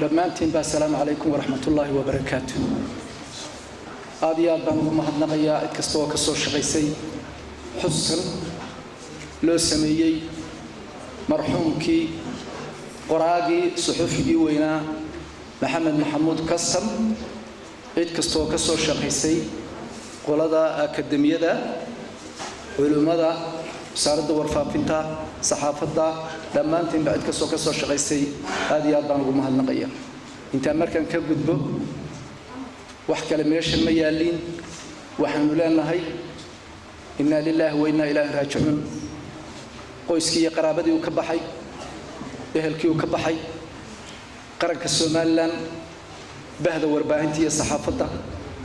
dhammaantiin baa salaamu calaykum waraxmatullaahi wabarakaatu. aad iyo aad baan ugu mahadnaqayaa cid kasta oo ka soo shaqaysay xuskan loo sameeyey marxuumkii qoraagii suxufigii weynaa maxamed maxamuud kasam, cid kasta oo ka soo shaqaysay qolada akademiyada culimada wasaaradda warfaafinta saxaafadda dhammaantiin baa cid kasta oo ka soo shaqaysay aad iyo aad baan ugu mahadnaqayaa. intaan markaan ka gudbo wax kale meesha ma yaalin, waxaanu leenahay inna lillahi wa inna ilaahi raaji'uun. qoyskii iyo qaraabadii uu ka baxay, ehelkii uu ka baxay, qaranka Soomaaliland, bahda warbaahinta iyo saxaafadda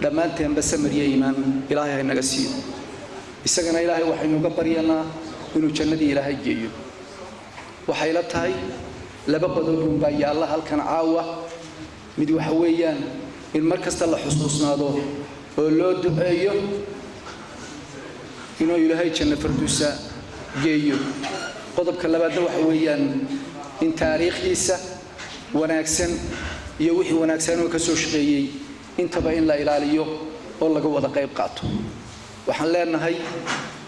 dhammaanteen basamariye iimaan ilaahay inaga siiyo. isagana ilaahay waxaynu uga baryanaa inuu jannadii ilaahay geeyo. waxay la tahay laba qodob baa yaalla halkan caawa. mid waxa weeyaan in markasta la xusuusnaado oo loo duceeyo inuu ilaahay janno firdawsa geeyo. qodobka labaadna waxa weeyaan in taariikhdiisa wanaagsan iyo wixii wanaagsan oo ka soo shaqeeyay intaba in la ilaaliyo oo laga wada qayb qaato. waxaan leenahay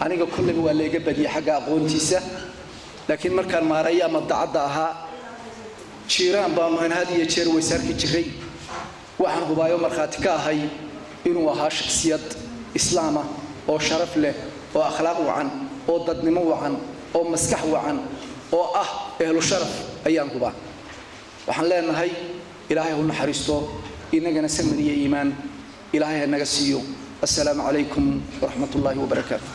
aniga kulliba waa leega badiyay xagga aqoontiisa, laakiin markaan maaray ama dacadda ahaa jiiraan baan had iyo jeer weysaarki jiray. waxaan hubaayo markhaati ka ahay inuu ahaa shakhsiyad islaam ah oo sharaf leh oo akhlaaq wacan oo dadnimo wacan oo maskax wacan oo ah ehlu sharaf ayaan hubaa. waxaan leenahay ilaahay uu naxariisto, inagana samiriye iimaan ilaahay naga siiyo. السلام عليكم ورحمة الله وبركاته.